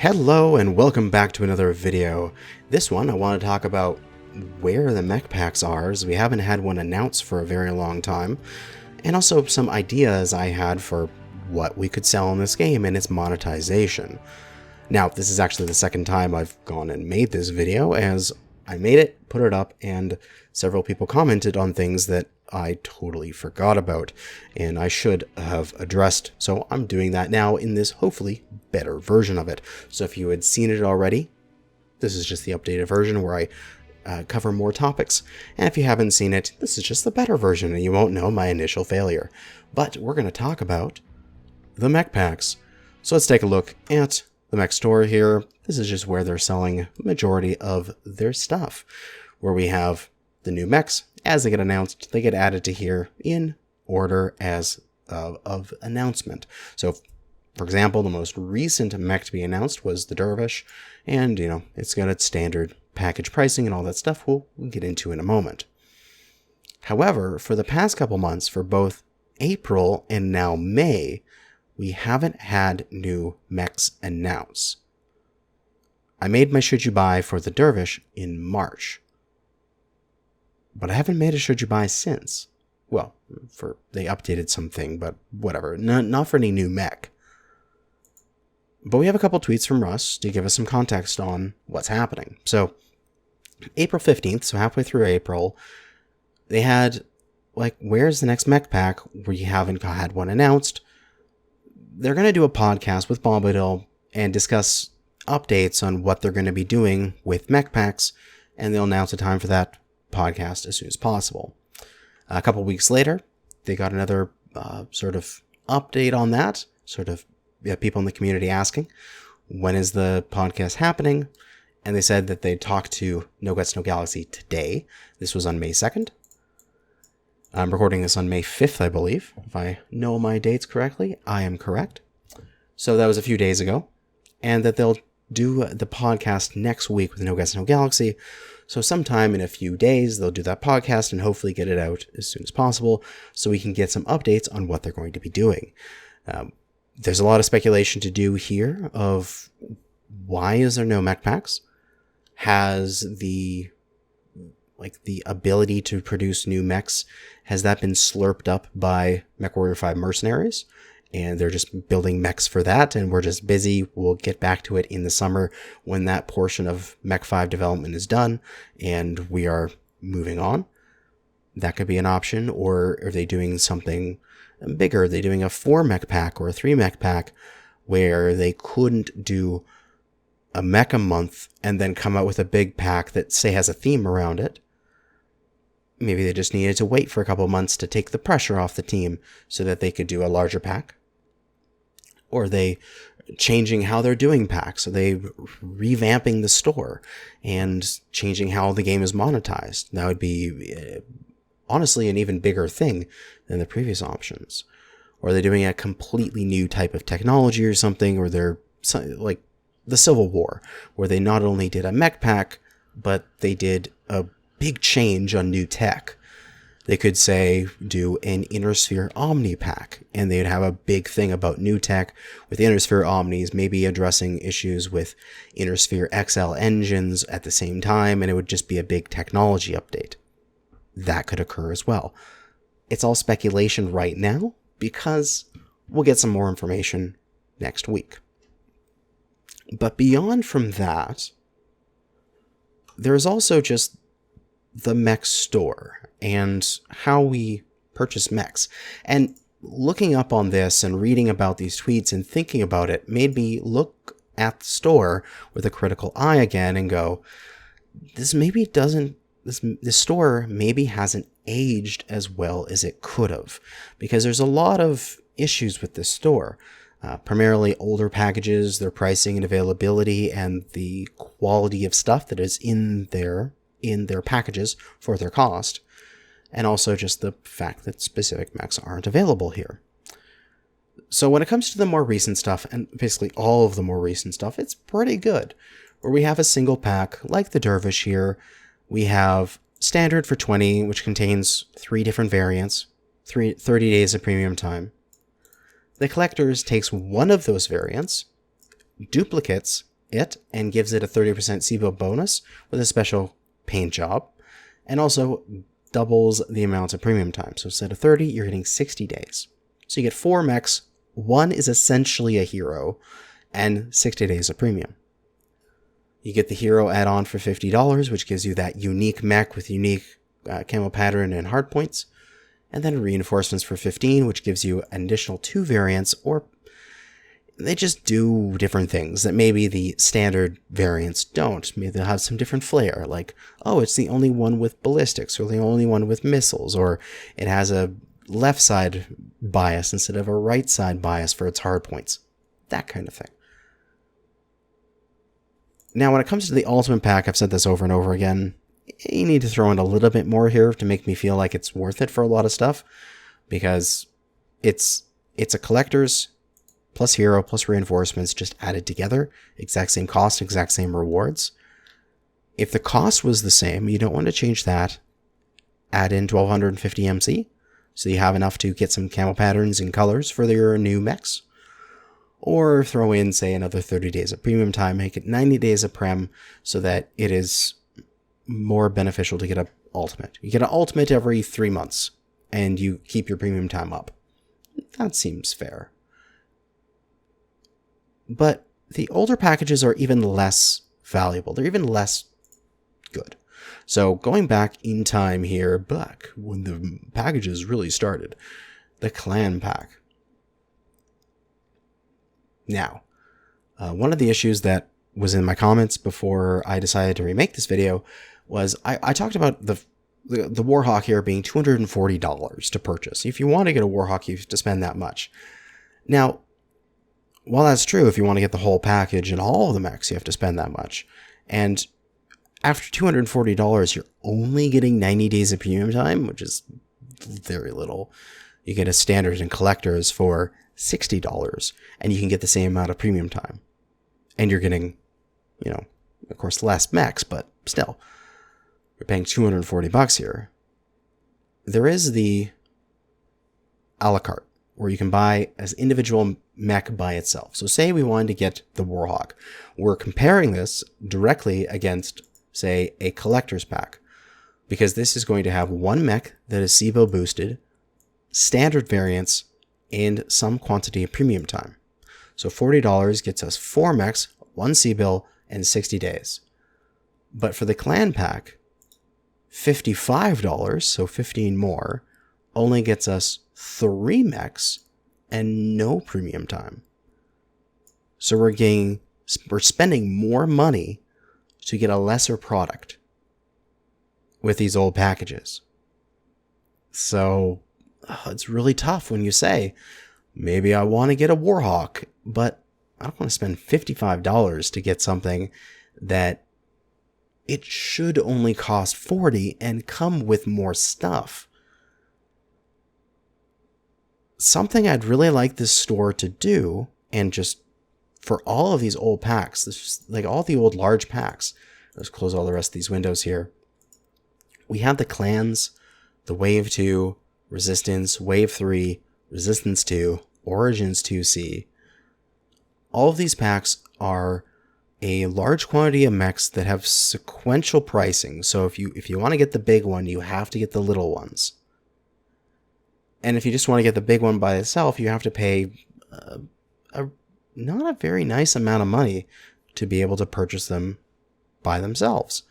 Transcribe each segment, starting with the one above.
Hello and welcome back to another video. This one I want to talk about where the mech packs are, as we haven't had one announced for a very long time, and also some ideas I had for what we could sell in this game and its monetization. Now, this is actually the second time I've gone and made this video, as I made it, put it up, and several people commented on things that I totally forgot about, and I should have addressed. So I'm doing that now in this hopefully better version of it. So if you had seen it already, this is just the updated version where I cover more topics. And if you haven't seen it, this is just the better version and you won't know my initial failure. But we're going to talk about the mech packs. So let's take a look at the mech store here. This is just where they're selling the majority of their stuff, where we have the new mechs. As they get announced, they get added to here in order as of announcement. So, for example, the most recent mech to be announced was the Dervish, and, you know, it's got its standard package pricing and all that stuff we'll get into in a moment. However, for the past couple months, for both April and now May, we haven't had new mechs announced. I made my should you buy for the Dervish in March, but I haven't made a should you buy since. Well, they updated something, but whatever. Not for any new mech. But we have a couple tweets from Russ to give us some context on what's happening. So, April 15th, so halfway through April, they had, like, where's the next mech pack? We haven't had one announced. They're going to do a podcast with Bombadil and discuss updates on what they're going to be doing with mech packs, and they'll announce a time for that podcast as soon as possible. A couple weeks later, they got another sort of update on that, people in the community asking, when is the podcast happening? And they said that they'd talk to No Guts, No Galaxy today. This was on May 2nd. I'm recording this on May 5th, I believe. If I know my dates correctly, I am correct. So that was a few days ago. And that they'll do the podcast next week with No Guts, No Galaxy. So sometime in a few days, they'll do that podcast and hopefully get it out as soon as possible so we can get some updates on what they're going to be doing. There's a lot of speculation to do here of why is there no mech packs? Has the ability to produce new mechs, has that been slurped up by MechWarrior 5 mercenaries? And they're just building mechs for that, and we're just busy. We'll get back to it in the summer when that portion of Mech 5 development is done, and we are moving on. That could be an option. Or are they doing something bigger? Are they doing a 4 mech pack or a 3 mech pack where they couldn't do a mech a month and then come out with a big pack that, say, has a theme around it? Maybe they just needed to wait for a couple months to take the pressure off the team so that they could do a larger pack. Or are they changing how they're doing packs? Are they revamping the store and changing how the game is monetized? That would be, honestly, an even bigger thing than the previous options. Or are they doing a completely new type of technology or something? Or they're like the Civil War, where they not only did a mech pack, but they did a big change on new tech. They could, say, do an Inner Sphere Omni pack, and they'd have a big thing about new tech with Inner Sphere Omnis, maybe addressing issues with Inner Sphere XL engines at the same time, and it would just be a big technology update. That could occur as well. It's all speculation right now, because we'll get some more information next week. But beyond from that, there's also just the mech store and how we purchase mechs. And looking up on this and reading about these tweets and thinking about it made me look at the store with a critical eye again and go, this store maybe hasn't aged as well as it could have, because there's a lot of issues with this store. Primarily older packages, their pricing and availability, and the quality of stuff that is in their packages for their cost, and also just the fact that specific mechs aren't available here. So when it comes to the more recent stuff, and basically all of the more recent stuff, it's pretty good. Where we have a single pack, like the Dervish here, we have standard for 20, which contains 3 different variants, 30 days of premium time. The collectors takes one of those variants, duplicates it and gives it a 30% SIBO bonus with a special paint job, and also doubles the amount of premium time. So instead of 30, you're getting 60 days. So you get 4 mechs, one is essentially a hero, and 60 days of premium. You get the hero add-on for $50, which gives you that unique mech with unique camo pattern and hard points, and then reinforcements for 15, which gives you an additional 2 variants, or they just do different things that maybe the standard variants don't. Maybe they'll have some different flair, like, oh, it's the only one with ballistics, or the only one with missiles, or it has a left side bias instead of a right side bias for its hard points. That kind of thing. Now, when it comes to the Ultimate Pack, I've said this over and over again, you need to throw in a little bit more here to make me feel like it's worth it for a lot of stuff, because it's a collector's plus hero plus reinforcements just added together, exact same cost, exact same rewards. If the cost was the same, you don't want to change that. Add in 1250 MC, so you have enough to get some camo patterns and colors for your new mechs. Or throw in, say, another 30 days of premium time, make it 90 days of prem, so that it is more beneficial to get an ultimate. You get an ultimate every 3 months, and you keep your premium time up. That seems fair. But the older packages are even less valuable. They're even less good. So going back in time here, back when the packages really started, the clan pack. Now, one of the issues that was in my comments before I decided to remake this video was I talked about the Warhawk here being $240 to purchase. If you want to get a Warhawk, you have to spend that much. Now, while that's true, if you want to get the whole package and all of the mechs, you have to spend that much. And after $240, you're only getting 90 days of premium time, which is very little. You get a standard and collectors for $60, and you can get the same amount of premium time. And you're getting, of course, less mechs, but still, you're paying $240 here. There is the a la carte, where you can buy as individual mech by itself. So say we wanted to get the Warhawk. We're comparing this directly against, say, a collector's pack, because this is going to have one mech that is SIBO boosted, standard variants, and some quantity of premium time. So $40 gets us 4 mechs, 1 SIBO, and 60 days. But for the clan pack, $55, so 15 more, only gets us 3 mechs and no premium time. So we're spending more money to get a lesser product with these old packages. So it's really tough when you say, maybe I want to get a Warhawk, but I don't want to spend $55 to get something that it should only cost $40 and come with more stuff. Something I'd really like this store to do, and just for all of these old packs, like all the old large packs, let's close all the rest of these windows here. We have the clans, the Wave 2, Resistance, Wave 3, Resistance 2, Origins 2C. All of these packs are a large quantity of mechs that have sequential pricing. So if you want to get the big one, you have to get the little ones. And if you just want to get the big one by itself, you have to pay not a very nice amount of money to be able to purchase them by themselves.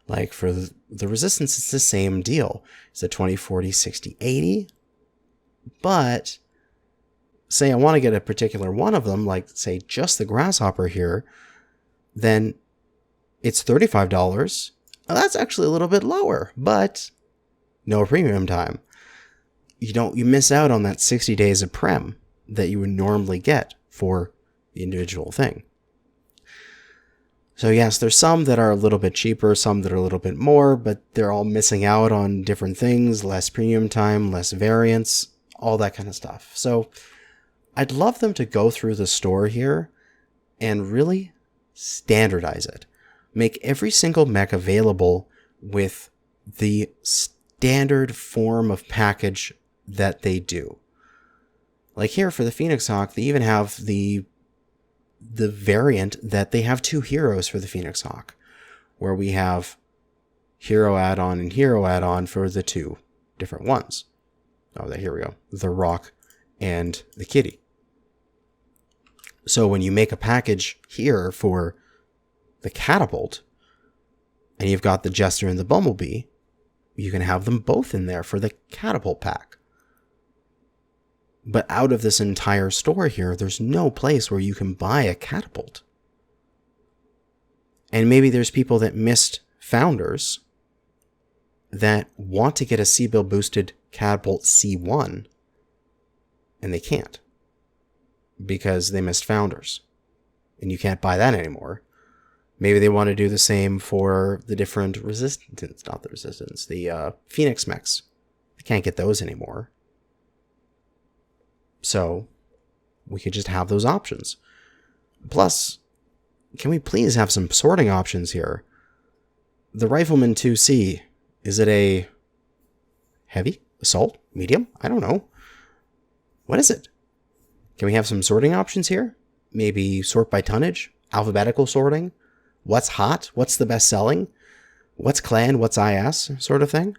Like for the Resistance, it's the same deal. It's a 20, 40, 60, 80. But say I want to get a particular one of them, like say just the Grasshopper here, then it's $35. Well, that's actually a little bit lower, but no premium time. You miss out on that 60 days of prem that you would normally get for the individual thing. So yes, there's some that are a little bit cheaper, some that are a little bit more, but they're all missing out on different things, less premium time, less variants, all that kind of stuff. So I'd love them to go through the store here and really standardize it. Make every single mech available with the standard form of package that they do. Like here for the Phoenix Hawk, they even have the the variant that they have two heroes for the Phoenix Hawk, where we have hero add-on and hero add-on for the two different ones. Oh, here we go. The Rock and the Kitty. So when you make a package here for the Catapult, and you've got the Jester and the Bumblebee, you can have them both in there for the Catapult pack. But out of this entire store here, there's no place where you can buy a Catapult. And maybe there's people that missed Founders that want to get a C-Build boosted Catapult C1, and they can't because they missed Founders, and you can't buy that anymore. Maybe they want to do the same for the different the Phoenix mechs. They can't get those anymore. So we could just have those options. Plus, can we please have some sorting options here? The Rifleman 2C, is it a heavy, assault, medium? I don't know. What is it? Can we have some sorting options here? Maybe sort by tonnage, alphabetical sorting, what's hot, what's the best selling, what's clan, what's IS, sort of thing.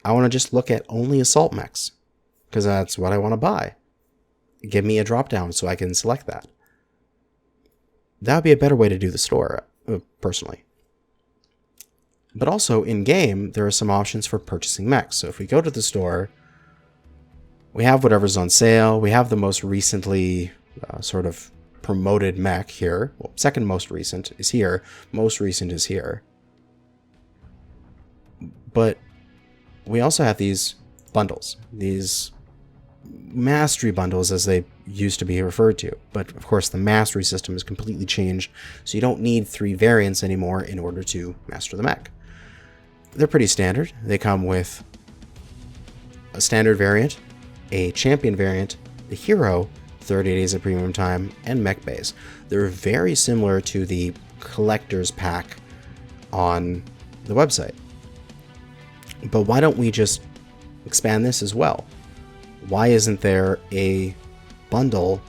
I want to just look at only assault mechs, because that's what I want to buy. Give me a drop down so I can select that. That would be a better way to do the store, personally. But also, in-game, there are some options for purchasing mechs. So if we go to the store, we have whatever's on sale. We have the most recently sort of promoted mech here. Well, second most recent is here. Most recent is here. But we also have these bundles. These mastery bundles, as they used to be referred to. But of course, the mastery system has completely changed. So you don't need 3 variants anymore in order to master the mech. They're pretty standard. They come with a standard variant, a champion variant, the hero, 30 days of premium time, and mech base. They're very similar to the collector's pack on the website. But why don't we just expand this as well? Why isn't there a bundle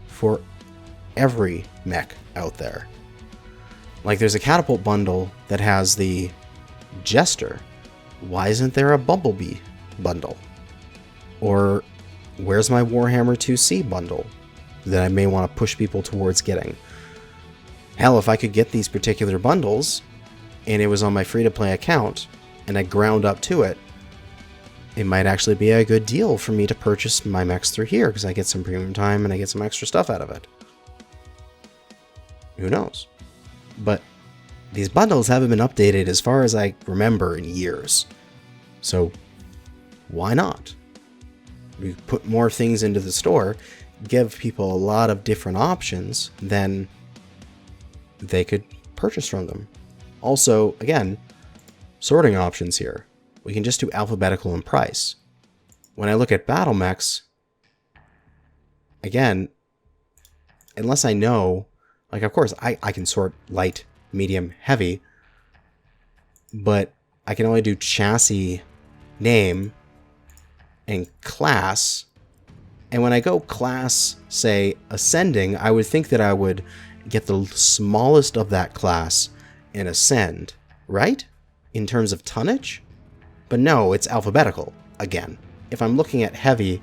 for every mech out there? Like, there's a Catapult bundle that has the Jester. Why isn't there a Bumblebee bundle? Or where's my Warhammer 2C bundle that I may want to push people towards getting? Hell, if I could get these particular bundles and it was on my free-to-play account and I ground up to it, it might actually be a good deal for me to purchase my mechs through here because I get some premium time and I get some extra stuff out of it. Who knows? But these bundles haven't been updated as far as I remember in years. So why not? We put more things into the store, give people a lot of different options, then they could purchase from them. Also, again, sorting options here. We can just do alphabetical in price. When I look at battle mechs, again, unless I know, like, of course, I can sort light, medium, heavy, but I can only do chassis, name, and class. And when I go class, say, ascending, I would think that I would get the smallest of that class and ascend, right? In terms of tonnage? But no, it's alphabetical, again. If I'm looking at heavy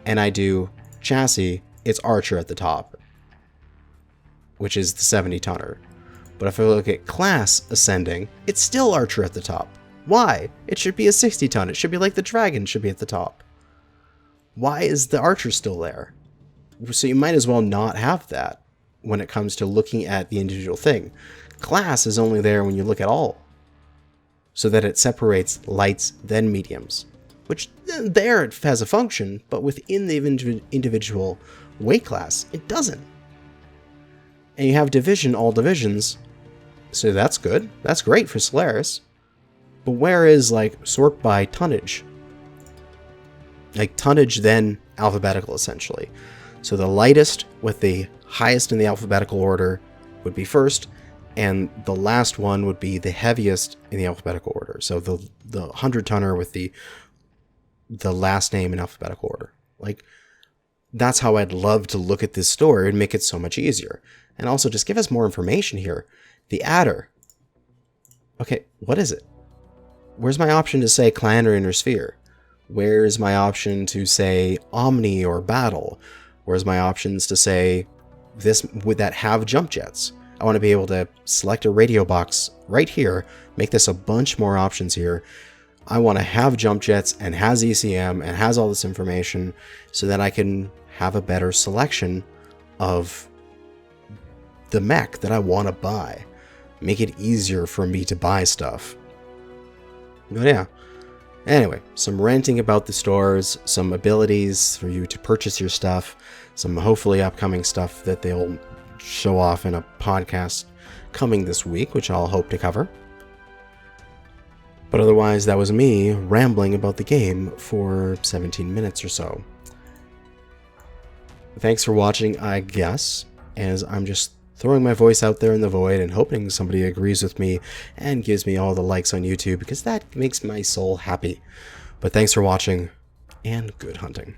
and I do chassis, it's Archer at the top, which is the 70 tonner. But if I look at class ascending, it's still Archer at the top. Why? It should be a 60 ton. It should be like the Dragon should be at the top. Why is the Archer still there? So you might as well not have that when it comes to looking at the individual thing. Class is only there when you look at all, so that it separates lights then mediums, which there it has a function, but within the individual weight class, it doesn't. And you have division, all divisions, so that's good. That's great for Solaris. But where is, like, sort by tonnage? Like, tonnage then alphabetical, essentially. So the lightest with the highest in the alphabetical order would be first, and the last one would be the heaviest in the alphabetical order. So the 100 tonner with the last name in alphabetical order. Like, that's how I'd love to look at this store and make it so much easier. And also just give us more information here. The adder. Okay, what is it? Where's my option to say clan or inner sphere? Where's my option to say Omni or Battle? Where's my options to say this would that have jump jets? I want to be able to select a radio box right here, make this a bunch more options here. I want to have jump jets and has ECM and has all this information so that I can have a better selection of the mech that I want to buy. Make it easier for me to buy stuff. But yeah. Anyway, some ranting about the stores, some abilities for you to purchase your stuff, some hopefully upcoming stuff that they'll show off in a podcast coming this week, which I'll hope to cover. But otherwise, that was me rambling about the game for 17 minutes or so. Thanks for watching, I guess, as I'm just throwing my voice out there in the void and hoping somebody agrees with me and gives me all the likes on YouTube, because that makes my soul happy. But thanks for watching, and good hunting.